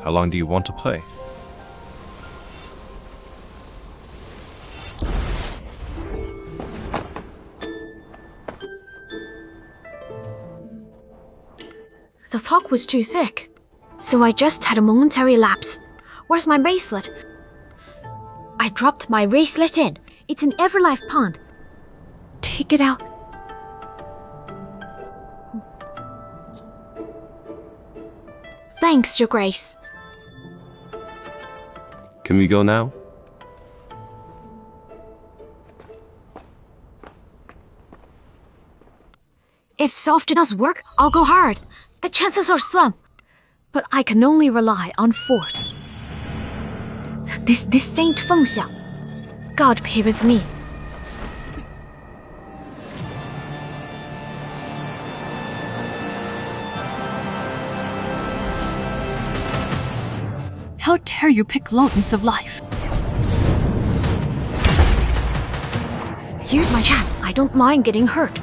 How long do you want to play? The fog was too thick, so I just had a momentary lapse. Where's my bracelet? I dropped my bracelet in. It's in Everlife Pond. Take it out. Thanks, Your Grace. Can we go now? If soft does work, I'll go hard. The chances are slim, but I can only rely on force. This Saint Fengxiang, God favors me. How dare you pick lotus of life? Here's my chance. I don't mind getting hurt.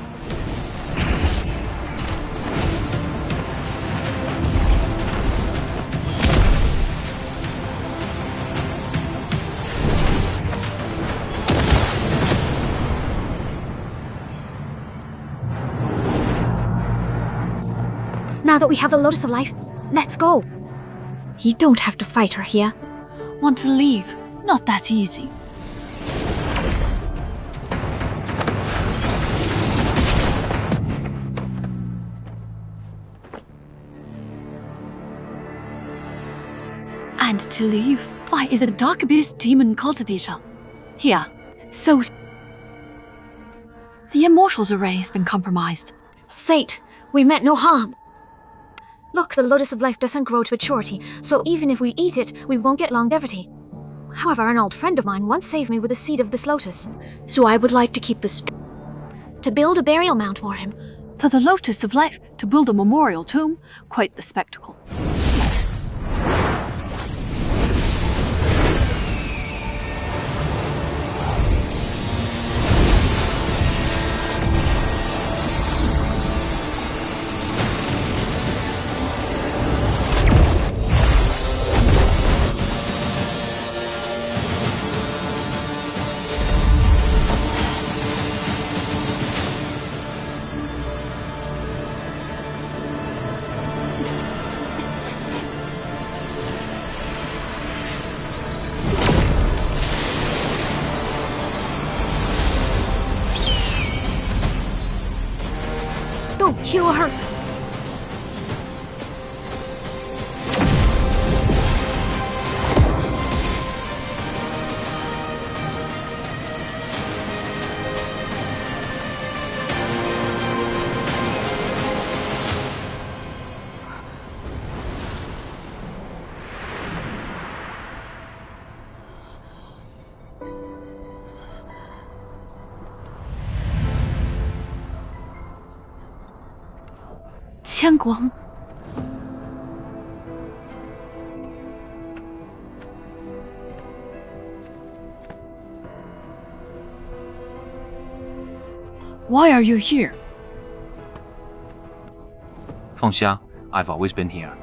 Now that we have the Lotus of Life, let's go. You don't have to fight her here. Want to leave? Not that easy. And to leave? Why, is a dark abyss demon cultivator. Here. So... The Immortals array has been compromised. Saint, we meant no harm. Look, the Lotus of Life doesn't grow to maturity, so even if we eat it, we won't get longevity. However, an old friend of mine once saved me with a seed of this lotus, so I would like to keep this to build a burial mound for him. For the Lotus of Life to build a memorial tomb? Quite the spectacle. Don't kill her! Qianguang. Why are you here? Fengxia, I've always been here.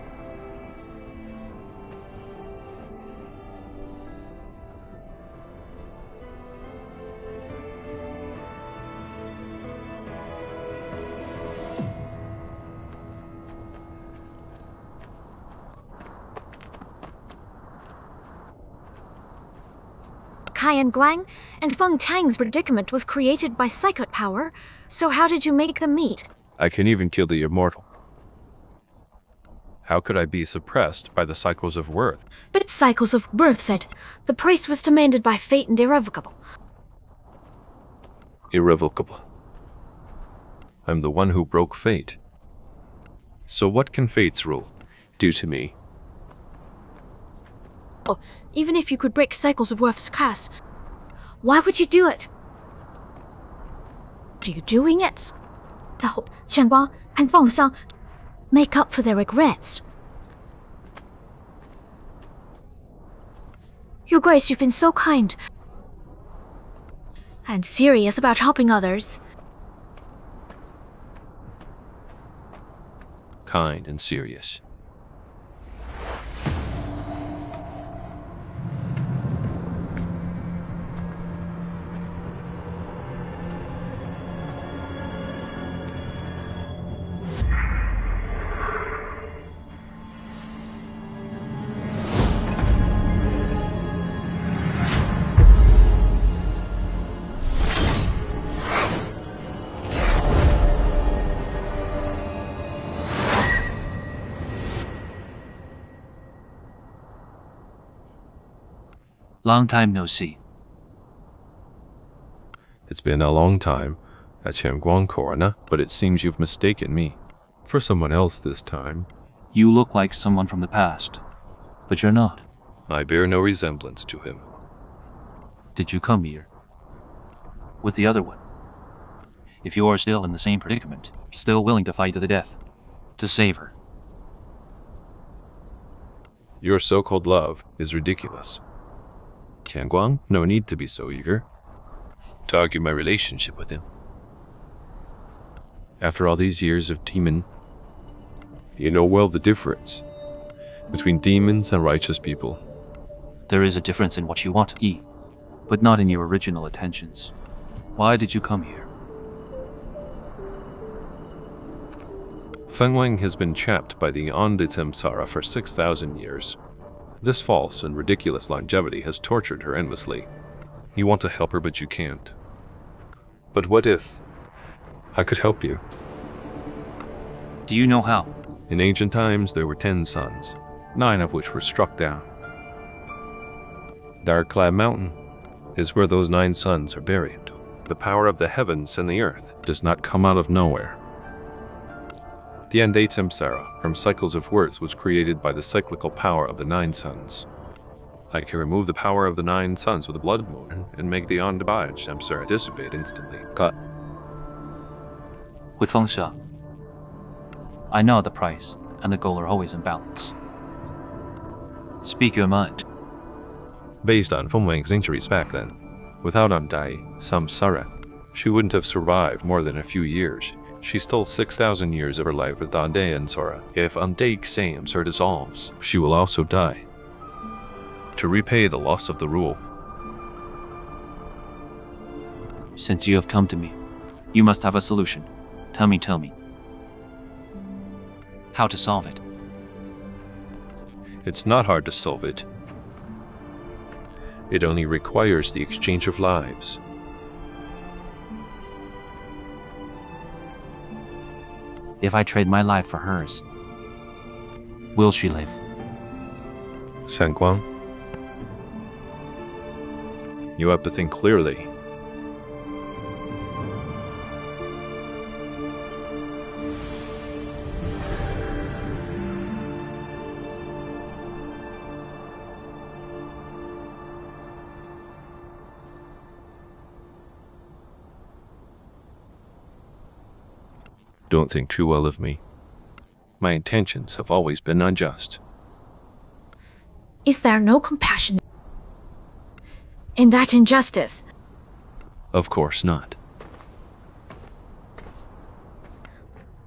Kaiyan Guang and Feng Tang's predicament was created by psychic power, so how did you make them meet? I can even kill the immortal. How could I be suppressed by the cycles of worth? But cycles of birth said the price was demanded by fate and irrevocable. Irrevocable. I'm the one who broke fate. So what can fate's rule do to me? Oh, even if you could break cycles of worth's curse, why would you do it? Are you doing it to help Qianguang and Fengxiang make up for their regrets? Your Grace, you've been so kind and serious about helping others. Kind and serious. Long time no see. It's been a long time at Qianguang Corona, but it seems you've mistaken me for someone else this time. You look like someone from the past, but you're not. I bear no resemblance to him. Did you come here with the other one? If you are still in the same predicament, still willing to fight to the death, to save her. Your so-called love is ridiculous. Qianguang, no need to be so eager to argue my relationship with him. After all these years of demon, you know well the difference between demons and righteous people. There is a difference in what you want to eat, but not in your original intentions. Why did you come here? Feng has been trapped by the ENGDUB samsara for 6,000 years. This false and ridiculous longevity has tortured her endlessly. You want to help her, but you can't. But what if I could help you? Do you know how? In ancient times, there were 10 suns, 9 of which were struck down. Dark Cloud Mountain is where those 9 suns are buried. The power of the heavens and the earth does not come out of nowhere. The ENGDUB samsara from cycles of worth was created by the cyclical power of the 9 suns. I can remove the power of the 9 suns with a blood moon and make the ENGDUB samsara dissipate instantly. Cut. With Fengsha, I know the price and the goal are always in balance. Speak your mind. Based on Feng Wang's injuries back then, without ENGDUB samsara, she wouldn't have survived more than a few years. She stole 6,000 years of her life with ENGDUB samsara. If ENGDUB samsara dissolves, she will also die. To repay the loss of the rule. Since you have come to me, you must have a solution. Tell me. How to solve it? It's not hard to solve it. It only requires the exchange of lives. If I trade my life for hers, will she live? Qianguang, you have to think clearly. Don't think too well of me. My intentions have always been unjust. Is there no compassion in that injustice? Of course not.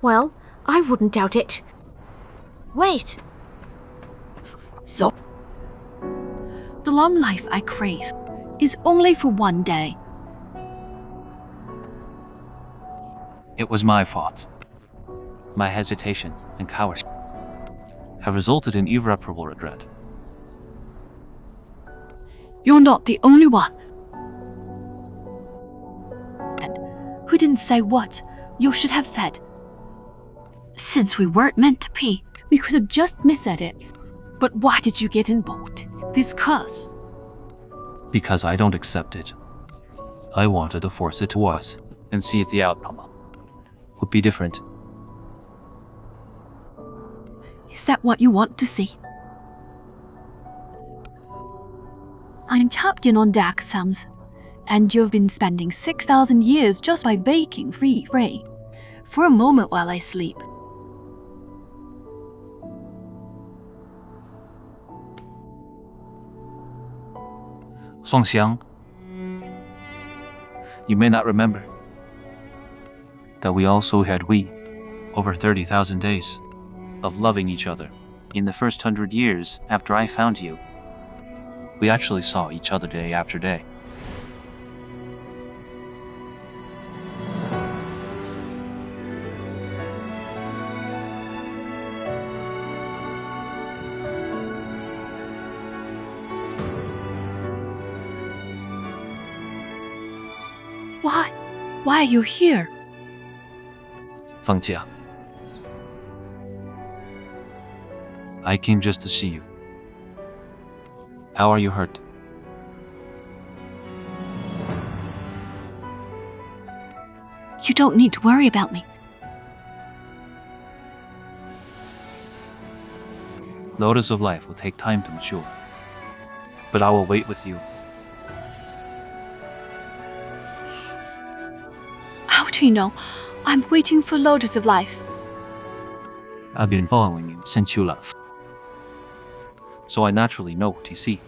Well, I wouldn't doubt it. Wait. So, the long life I crave is only for one day. It was my fault. My hesitation and cowardice have resulted in irreparable regret. You're not the only one. And who didn't say what you should have said? Since we weren't meant to be, we could have just missaid it. But why did you get involved? This curse. Because I don't accept it. I wanted to force it to us and see if the outcome would be different. Is that what you want to see? I'm champion on dark sums, and you've been spending 6,000 years just by baking free for a moment while I sleep. Songxiang, you may not remember that we also had over 30,000 days of loving each other. In the first 100 years after I found you, we actually saw each other day after day. Why are you here? Fengjia, I came just to see you. How are you hurt? You don't need to worry about me. Lotus of life will take time to mature. But I will wait with you. How do you know? I'm waiting for Lotus of Life. I've been following you since you left. So I naturally know what you seek.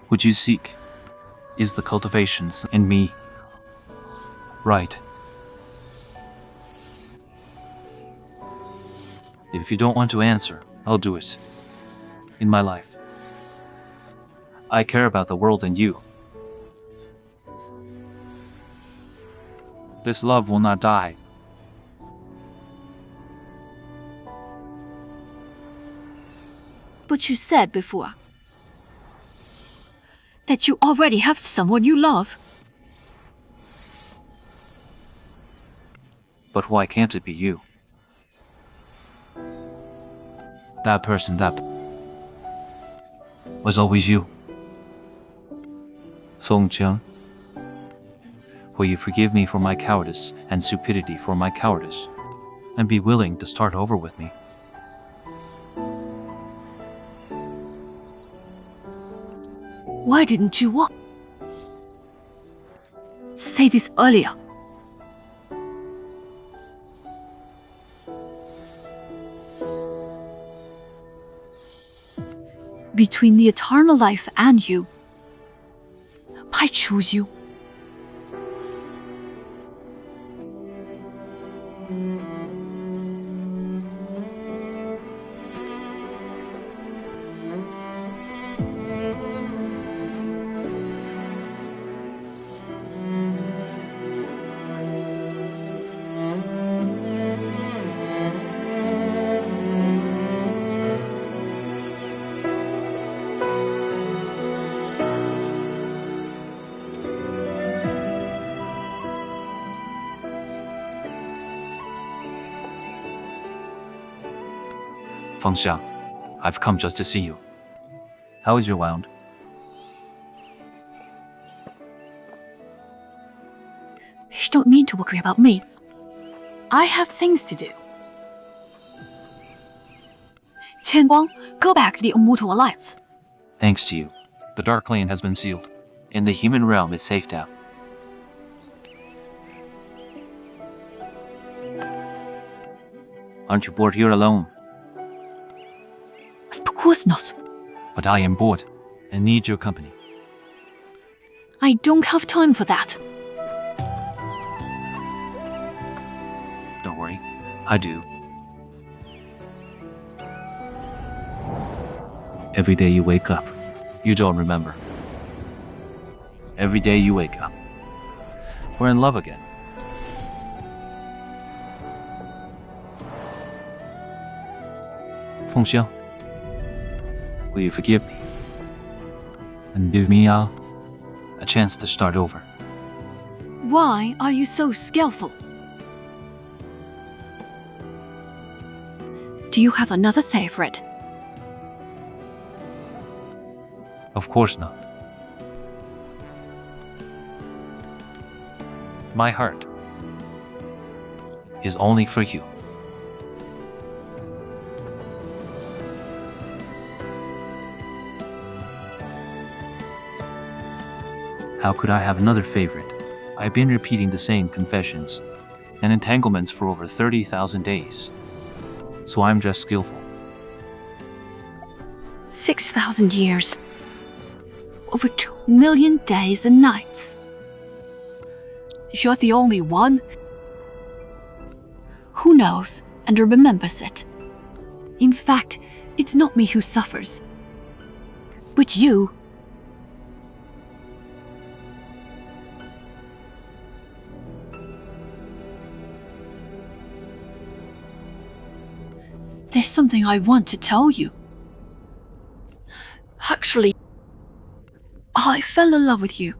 What you seek is the cultivations in me. Right. If you don't want to answer, I'll do it. In my life. I care about the world and you. This love will not die. But you said before that you already have someone you love. But why can't it be you? That person that was always you. Songjiang, will you forgive me for my cowardice and stupidity for my cowardice, and be willing to start over with me? Why didn't you say this earlier? Between the eternal life and you, I choose you. Fengxiang, I've come just to see you. How is your wound? You don't need to worry about me. I have things to do. Qianguang, go back to the Immortal Alliance. Thanks to you, the Dark Lane has been sealed, and the human realm is safe now. Aren't you bored here alone? Of course not. But I am bored, and need your company. I don't have time for that. Don't worry, I do. Every day you wake up, you don't remember. Every day you wake up, we're in love again. Fengxiang, will you forgive me? And give me a chance to start over? Why are you so skillful? Do you have another favorite? Of course not. My heart is only for you. How could I have another favorite? I've been repeating the same confessions and entanglements for over 30,000 days. So I'm just skillful. 6,000 years. Over 2 million days and nights. You're the only one who knows and remembers it. In fact, it's not me who suffers, but you. There's something I want to tell you. Actually, I fell in love with you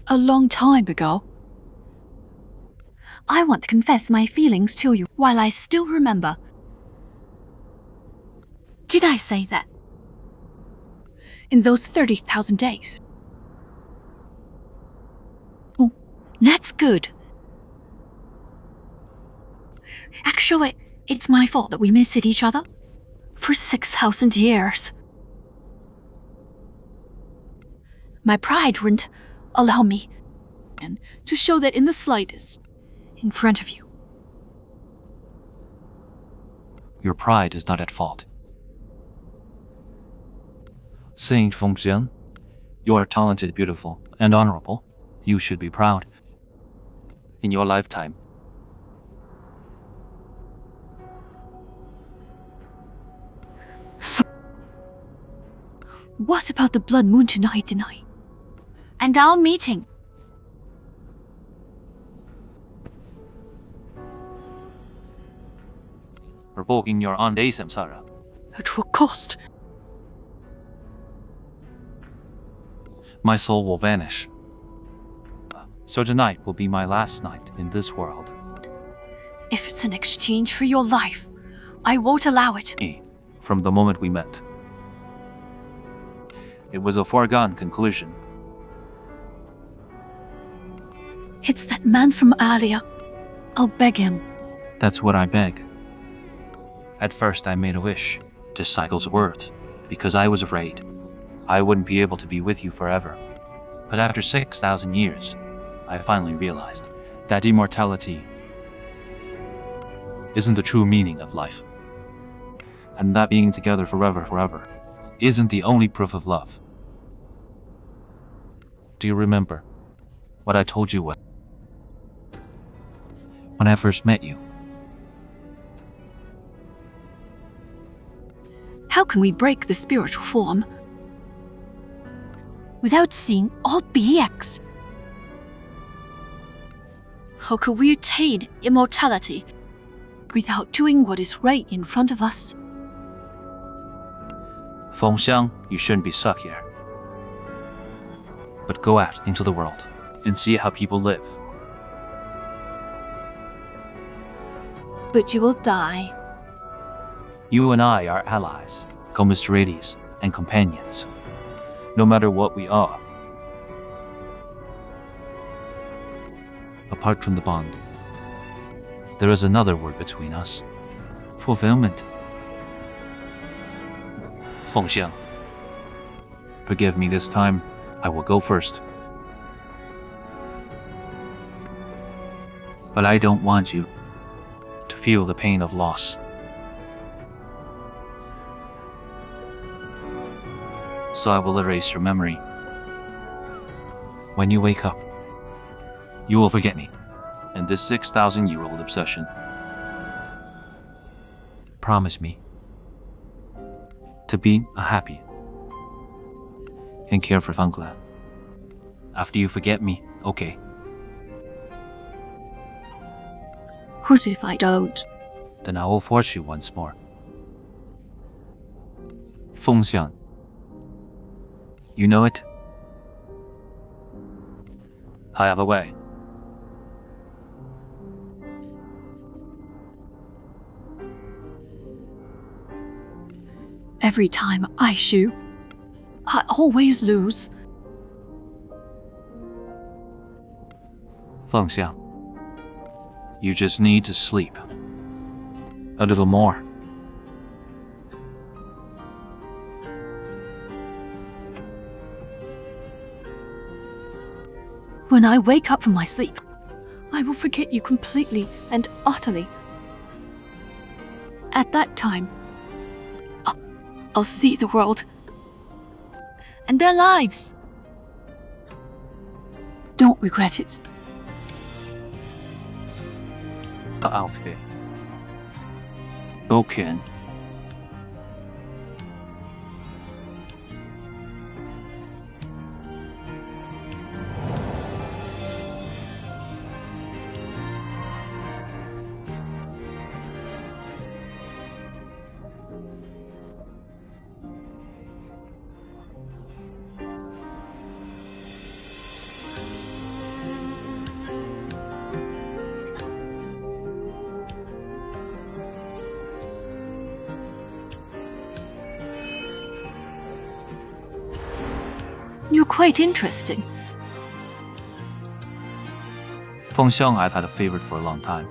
a long time ago. I want to confess my feelings to you while I still remember. Did I say that? In those 30,000 days? Oh, that's good. Actually, it's my fault that we missed each other for 6,000 years. My pride wouldn't allow me to show that in the slightest in front of you. Your pride is not at fault. Saint Fengxian, you are talented, beautiful, and honorable. You should be proud. In your lifetime, What about the blood moon tonight? And our meeting? revoking your Ande samsara. At what cost? My soul will vanish. So tonight will be my last night in this world. If it's in exchange for your life, I won't allow it. From the moment we met, it was a foregone conclusion. It's that man from earlier. I'll beg him. That's what I beg. At first I made a wish to cycle's words, because I was afraid I wouldn't be able to be with you forever. But after 6,000 years, I finally realized that immortality isn't the true meaning of life. And that being together forever isn't the only proof of love. Do you remember what I told you when I first met you? How can we break the spiritual form without seeing all beings? How could we attain immortality without doing what is right in front of us? Fengxiang, you shouldn't be stuck here. But go out into the world and see how people live. But you will die. You and I are allies, commiserates, and companions, no matter what we are. Apart from the bond, there is another word between us: fulfillment. Fengxiang, forgive me this time. I will go first. But I don't want you to feel the pain of loss. So I will erase your memory. When you wake up, you will forget me and this 6,000-year-old obsession. Promise me to be happy and care for Fangla. After you forget me, okay? What if I don't? Then I will force you once more. Fengxiang, you know it? I have a way. Every time I shoot, I always lose. Fengxiang, you just need to sleep a little more. When I wake up from my sleep, I will forget you completely and utterly. At that time, I'll see the world and their lives. Don't regret it. Okay. Okay. You're quite interesting. Fengxiang I've had a favorite for a long time.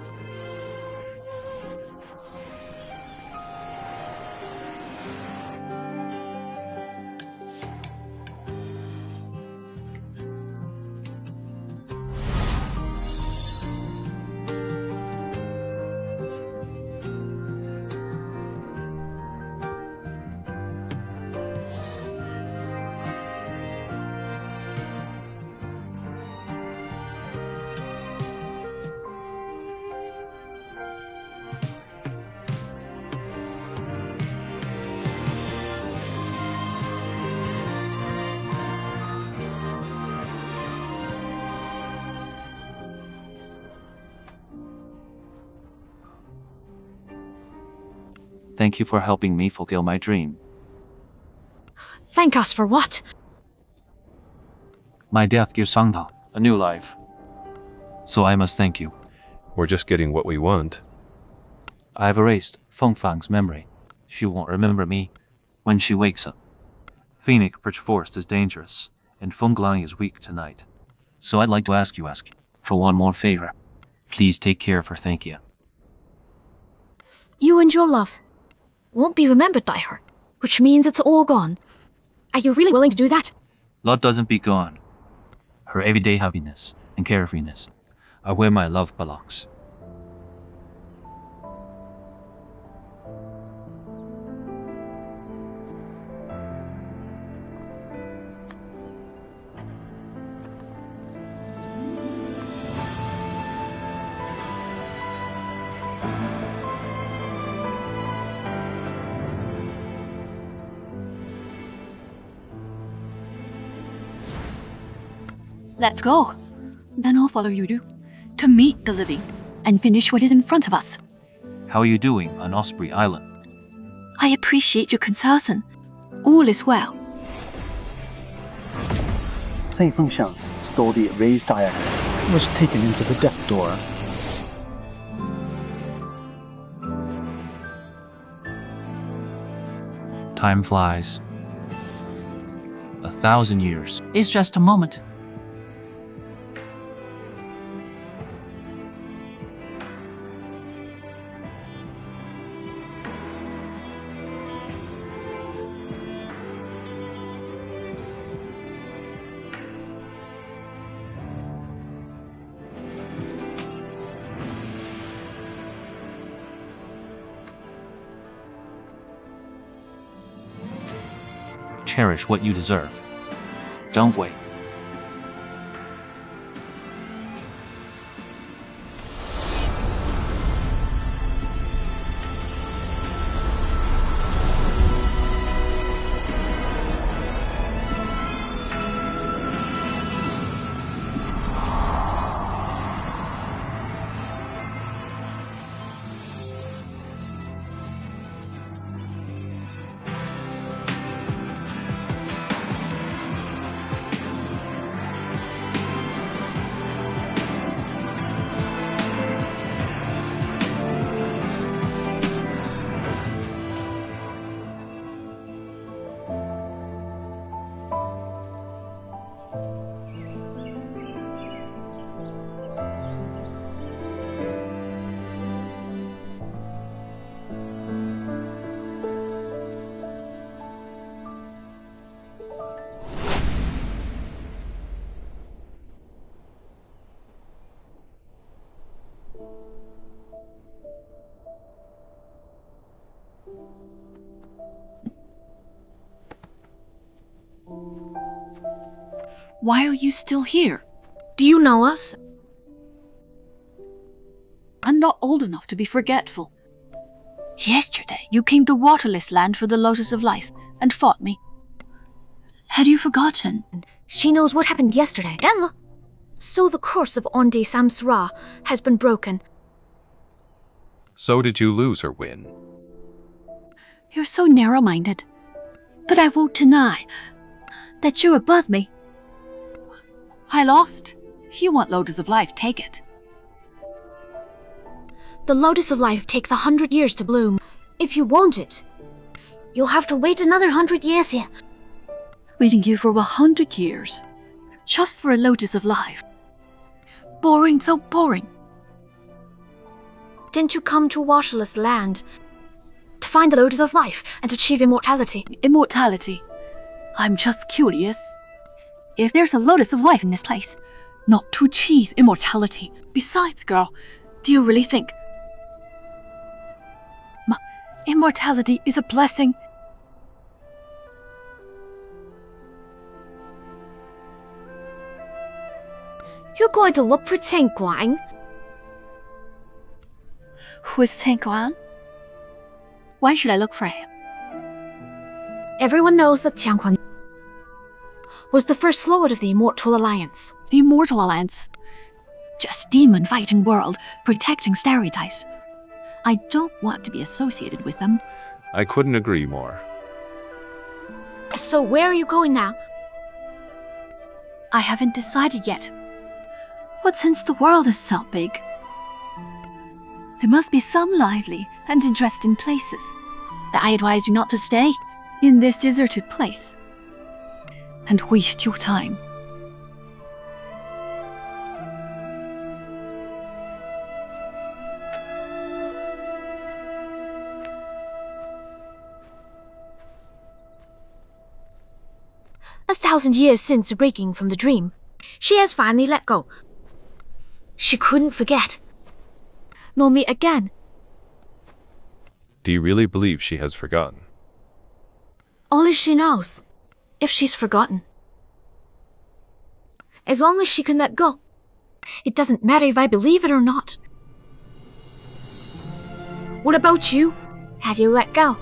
Thank you for helping me fulfill my dream. Thank us for what? My death gives Sangha a new life. So I must thank you. We're just getting what we want. I've erased Feng Fang's memory. She won't remember me when she wakes up. Phoenix Forest is dangerous, and Feng Lang is weak tonight. So I'd like to ask you for one more favor. Please take care of her, thank you. You and your love won't be remembered by her, which means it's all gone. Are you really willing to do that? Love doesn't be gone. Her everyday happiness and carefreeness are where my love belongs. Let's go. Then I'll follow you to meet the living and finish what is in front of us. How are you doing on Osprey Island? I appreciate your concern. All is well. Saint Fengxiang stole the erased diagram. Was taken into the death door. Time flies. 1,000 years is just a moment. Cherish what you deserve. Don't wait. Why are you still here? Do you know us? I'm not old enough to be forgetful. Yesterday, you came to Waterless Land for the Lotus of Life and fought me. Had you forgotten? She knows what happened yesterday. And so the curse of Onde Samsara has been broken. So did you lose or win? You're so narrow-minded. But I won't deny that you're above me. I lost. If you want Lotus of Life, take it. The Lotus of Life takes 100 years to bloom. If you want it, you'll have to wait another 100 years here. Waiting here for 100 years. Just for a Lotus of Life. Boring, so boring. Didn't you come to Waterless Land to find the Lotus of Life and achieve immortality? Immortality. I'm just curious. If there's a Lotus of Life in this place, not to achieve immortality. Besides, girl, do you really think immortality is a blessing? You're going to look for Chenzheyuan. Who is Chenzheyuan? Why should I look for him? Everyone knows that Chenzheyuan was the first lord of the Immortal Alliance. The Immortal Alliance. Just demon fighting world, protecting stereotypes. I don't want to be associated with them. I couldn't agree more. So where are you going now? I haven't decided yet. But since the world is so big, there must be some lively and interesting places that I advise you not to stay in this deserted place and waste your time. A 1,000 years since breaking from the dream, she has finally let go. She couldn't forget, nor meet again. Do you really believe she has forgotten? Only she knows, if she's forgotten. As long as she can let go, it doesn't matter if I believe it or not. What about you? Have you let go?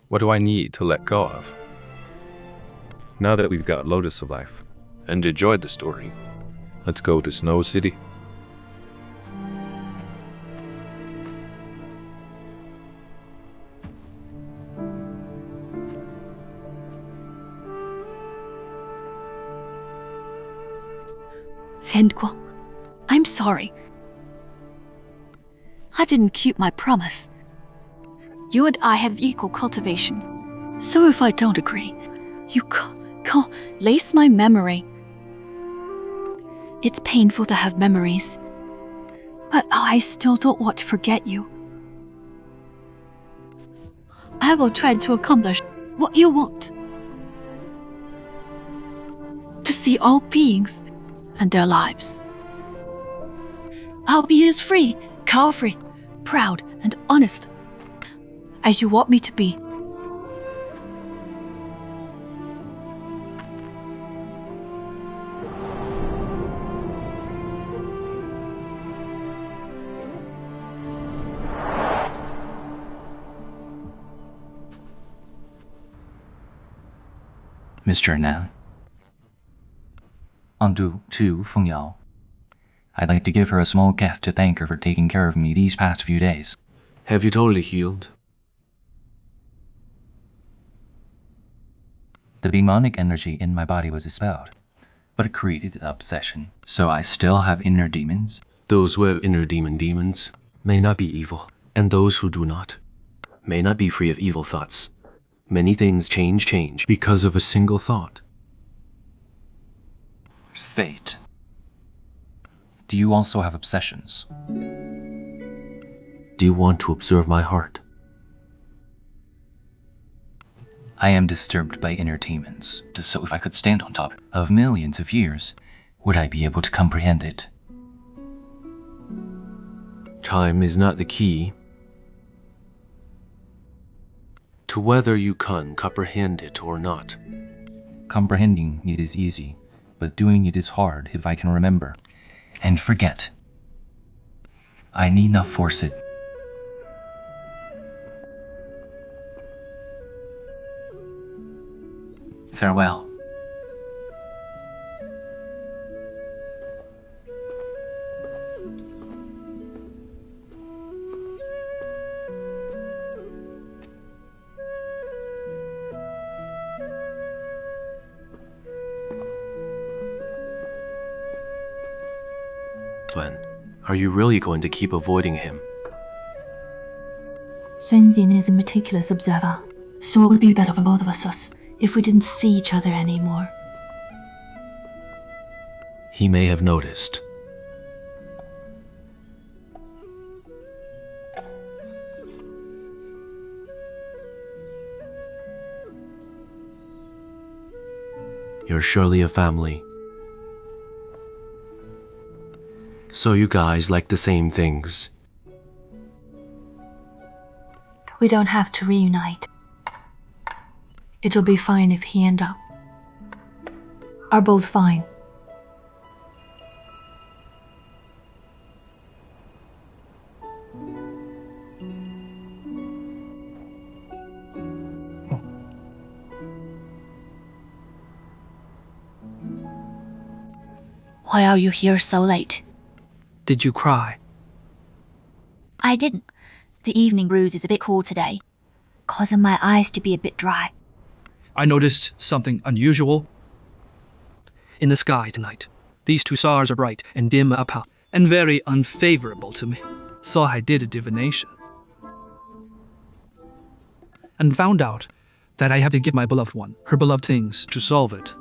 What do I need to let go of? Now that we've got Lotus of Life and enjoyed the story, let's go to Snow City. Xianguo, I'm sorry. I didn't keep my promise. You and I have equal cultivation. So if I don't agree, you can't lace my memory. It's painful to have memories, but I still don't want to forget you. I will try to accomplish what you want. To see all beings and their lives. I'll be as free, carefree, proud, and honest as you want me to be. Mr. Nan. Onto to Feng Yao. I'd like to give her a small gift to thank her for taking care of me these past few days. Have you totally healed? The demonic energy in my body was dispelled, but it created an obsession. So I still have inner demons? Those who have inner demons may not be evil, and those who do not may not be free of evil thoughts. Many things change because of a single thought. Fate. Do you also have obsessions? Do you want to observe my heart? I am disturbed by inner demons, so if I could stand on top of millions of years, would I be able to comprehend it? Time is not the key to whether you can comprehend it or not. Comprehending it is easy, but doing it is hard if I can remember and forget. I need not force it. Farewell. Xuan, are you really going to keep avoiding him? Sun Jin is a meticulous observer, so it would be better for both of us if we didn't see each other anymore. He may have noticed. You're surely a family. So you guys like the same things. We don't have to reunite. It'll be fine if he and I are both fine. Why are you here so late? Did you cry? I didn't. The evening breeze is a bit cool today, causing my eyes to be a bit dry. I noticed something unusual in the sky tonight. These two stars are bright and dim apart, and very unfavorable to me. So I did a divination, and found out that I have to give my beloved one her beloved things to solve it.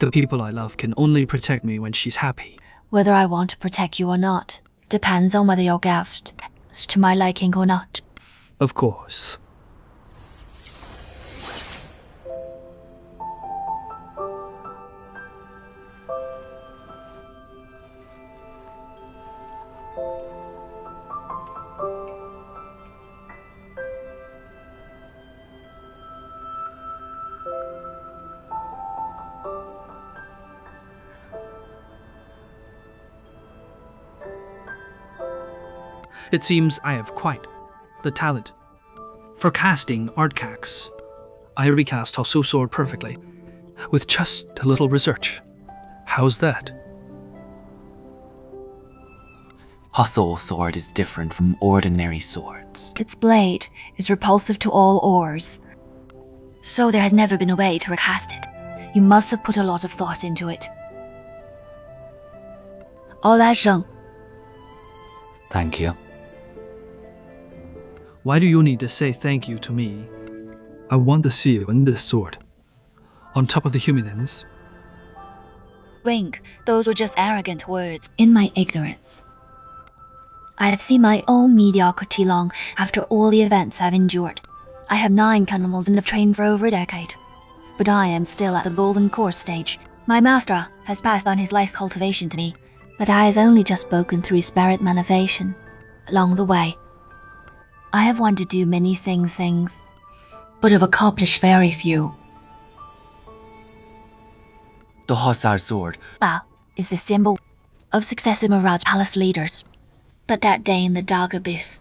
The people I love can only protect me when she's happy. Whether I want to protect you or not depends on whether your gift is to my liking or not. Of course. It seems I have quite the talent for casting artifacts. I recast Hossu sword perfectly, with just a little research. How's that? Hossu sword is different from ordinary swords. Its blade is repulsive to all ores, so there has never been a way to recast it. You must have put a lot of thought into it. Sheng. Thank you. Why do you need to say thank you to me? I want to see you in this sword, on top of the humans. Wink, those were just arrogant words. In my ignorance, I have seen my own mediocrity long after all the events I've endured. I have 9 animals and have trained for over a decade, but I am still at the golden core stage. My master has passed on his life's cultivation to me, but I have only just spoken through spirit manifestation. Along the way, I have wanted to do many things, but have accomplished very few. The Hossu sword. Bao is the symbol of successive Mirage Palace leaders. But that day in the dark abyss,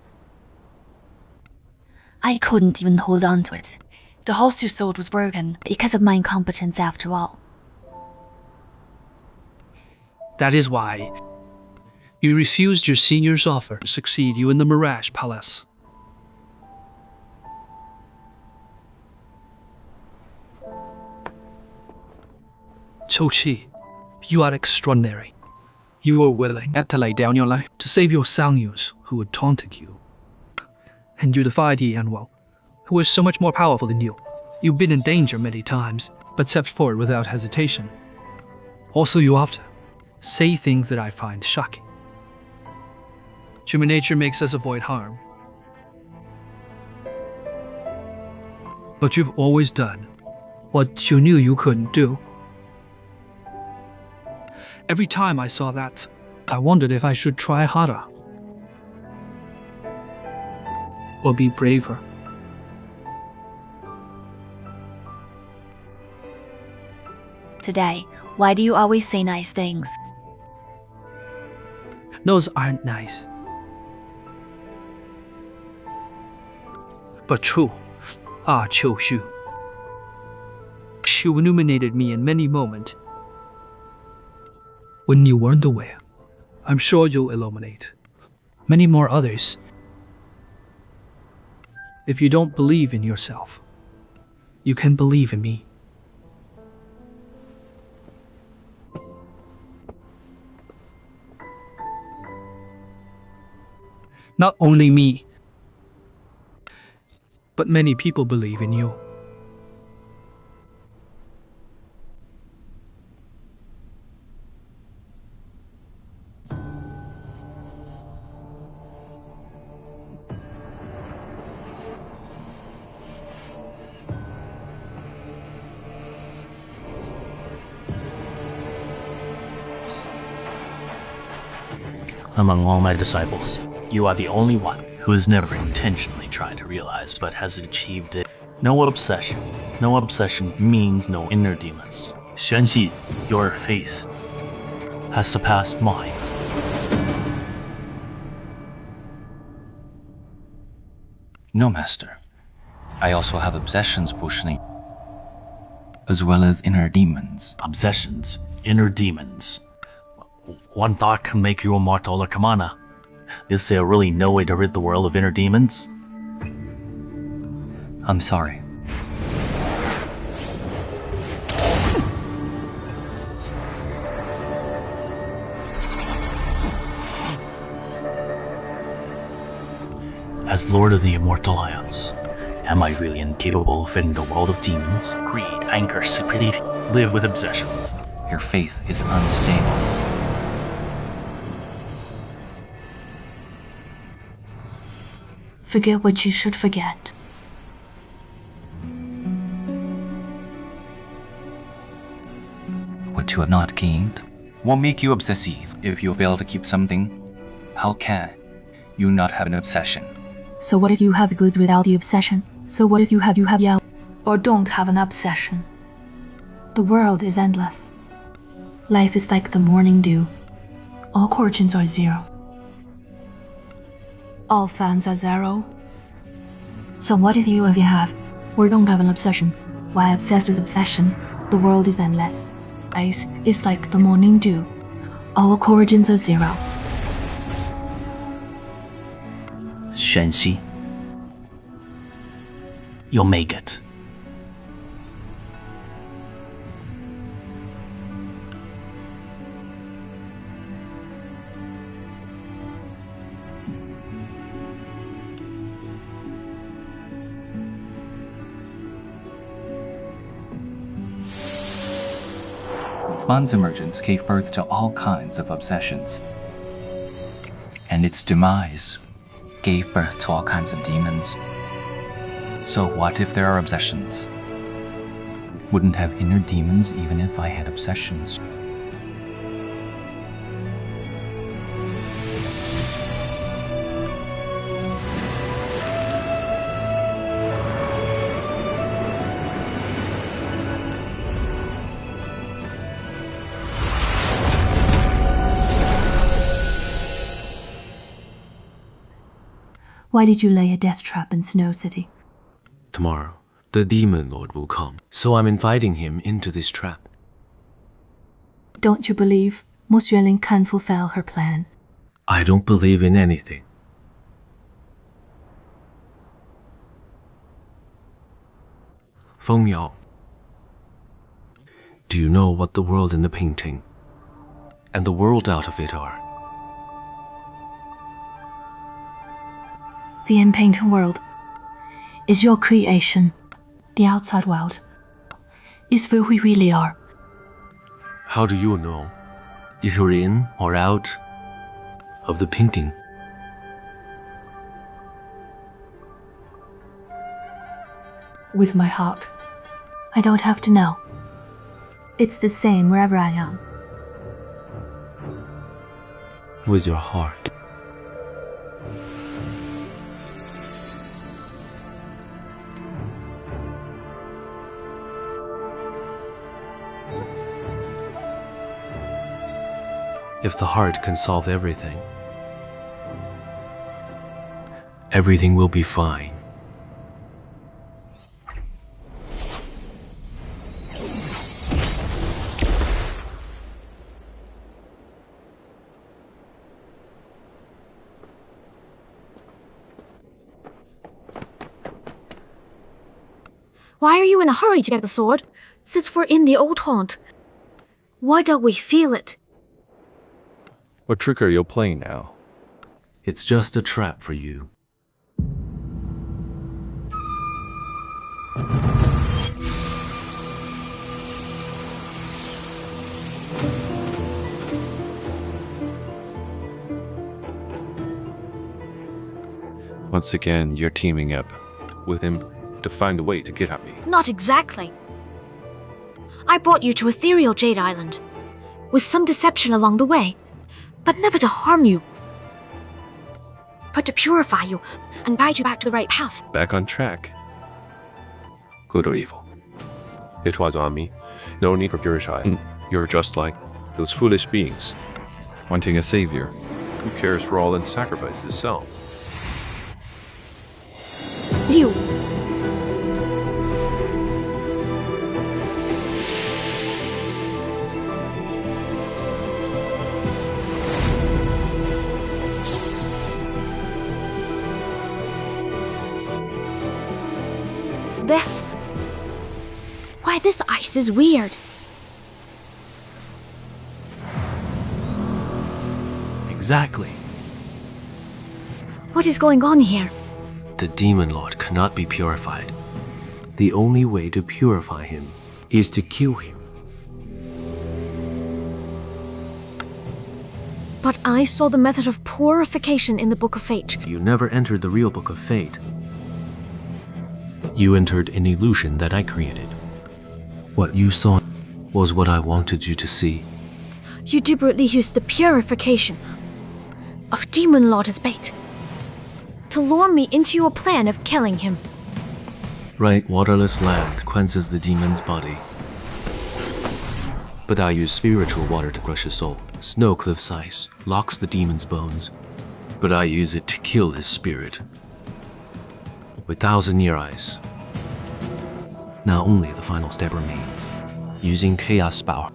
I couldn't even hold on to it. The Hossu sword was broken because of my incompetence after all. That is why you refused your senior's offer to succeed you in the Mirage Palace. Zhou Qi, you are extraordinary. You were willing to lay down your life to save your Sangyus who had taunted you. And you defied Yi Anwo, who was so much more powerful than you. You've been in danger many times, but stepped forward without hesitation. Also, you often say things that I find shocking. Human nature makes us avoid harm. But you've always done what you knew you couldn't do. Every time I saw that, I wondered if I should try harder. Or be braver. Today, why do you always say nice things? Those aren't nice. But true. Qiu Xu. You illuminated me in many moments when you weren't aware. I'm sure you'll illuminate many more others. If you don't believe in yourself, you can believe in me. Not only me, but many people believe in you. Among all my disciples, you are the only one who has never intentionally tried to realize but has achieved it. No obsession. No obsession means no inner demons. Xuanxi, your faith has surpassed mine. No, Master. I also have obsessions, Mu Xuanling, as well as inner demons. Obsessions, inner demons. One thought can make you immortal or Kamana. Is there really no way to rid the world of inner demons? I'm sorry. As Lord of the Immortal Alliance, am I really incapable of fitting the world of demons? Greed, anger, stupidity, live with obsessions. Your faith is unstable. Forget what you should forget. What you have not gained won't make you obsessive. If you fail to keep something, how can you not have an obsession? So what if you have good without the obsession? So what if you have yeah, or don't have an obsession? The world is endless. Life is like the morning dew. All origins are 0. All fans are 0. So what if you have or don't have an obsession? Why obsessed with obsession? The world is endless. Life is like the morning dew. All origins are 0. Xuanxi, you'll make it. Man's emergence gave birth to all kinds of obsessions. And its demise gave birth to all kinds of demons. So what if there are obsessions? Wouldn't have inner demons even if I had obsessions. Why did you lay a death trap in Snow City? Tomorrow, the Demon Lord will come, so I'm inviting him into this trap. Don't you believe Mu Xuanling can fulfill her plan? I don't believe in anything. Feng Yao, do you know what the world in the painting and the world out of it are? The unpainted world is your creation. The outside world is where we really are. How do you know if you're in or out of the painting? With my heart. I don't have to know. It's the same wherever I am. With your heart. If the heart can solve everything, everything will be fine. Why are you in a hurry to get the sword? Since we're in the old haunt, why don't we feel it? What trick are you playing now? It's just a trap for you. Once again, you're teaming up with him to find a way to get at me. Not exactly. I brought you to Ethereal Jade Island, with some deception along the way, but never to harm you, but to purify you and guide you back to the right path. Back on track. Good or evil? It was on me. No need for purifying. You're just like those foolish beings, wanting a savior who cares for all and sacrifices self. You. this? Why, this ice is weird. Exactly. What is going on here? The Demon Lord cannot be purified. The only way to purify him is to kill him. But I saw the method of purification in the Book of Fate. You never entered the real Book of Fate. You entered an illusion that I created. What you saw was what I wanted you to see. You deliberately used the purification of Demon Lord as bait to lure me into your plan of killing him. Right, waterless land cleanses the demon's body. But I use spiritual water to crush his soul. Snow cliff's ice locks the demon's bones. But I use it to kill his spirit. With 1,000-year ice. Now only the final step remains. Using chaos power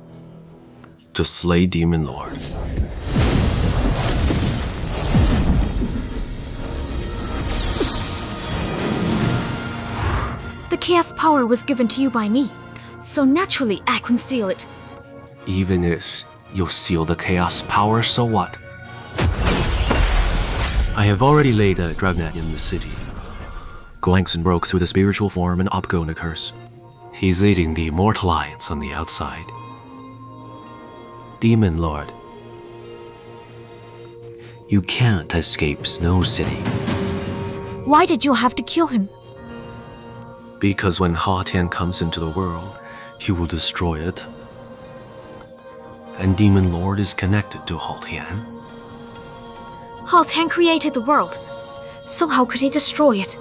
to slay Demon Lord. The chaos power was given to you by me, so naturally I conceal it. Even if you seal the chaos power, so what? I have already laid a dragnet in the city. Guangxin broke through the spiritual form and upgone a curse. He's leading the Immortal Alliance on the outside. Demon Lord, you can't escape Snow City. Why did you have to kill him? Because when Hatian comes into the world, he will destroy it. And Demon Lord is connected to Hatian. Hatian created the world, so how could he destroy it?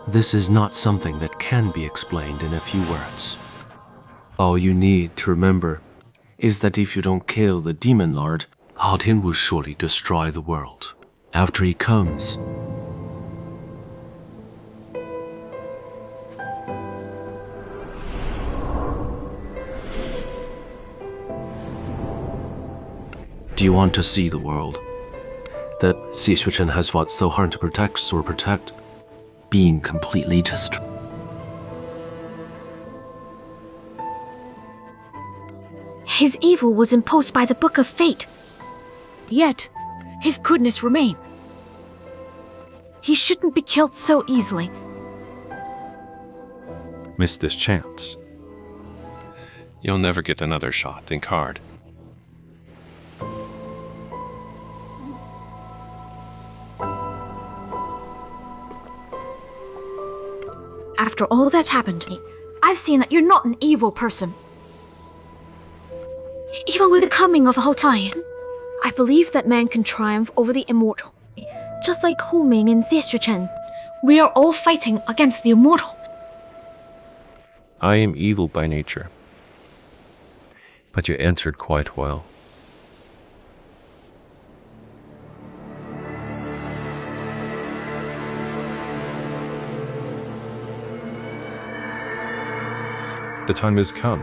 This is not something that can be explained in a few words. All you need to remember is that if you don't kill the Demon Lord, Hatian will surely destroy the world. After he comes, do you want to see the world that Xie Xuechen has fought so hard to protect, being completely destroyed? His evil was imposed by the Book of Fate. Yet, his goodness remained. He shouldn't be killed so easily. Miss this chance. You'll never get another shot in card. After all that happened to me, I've seen that you're not an evil person. Even with the coming of Hatian, I believe that man can triumph over the immortal. Just like Zhaoming and Xie Xuechen, we are all fighting against the immortal. I am evil by nature. But you answered quite well. The time has come.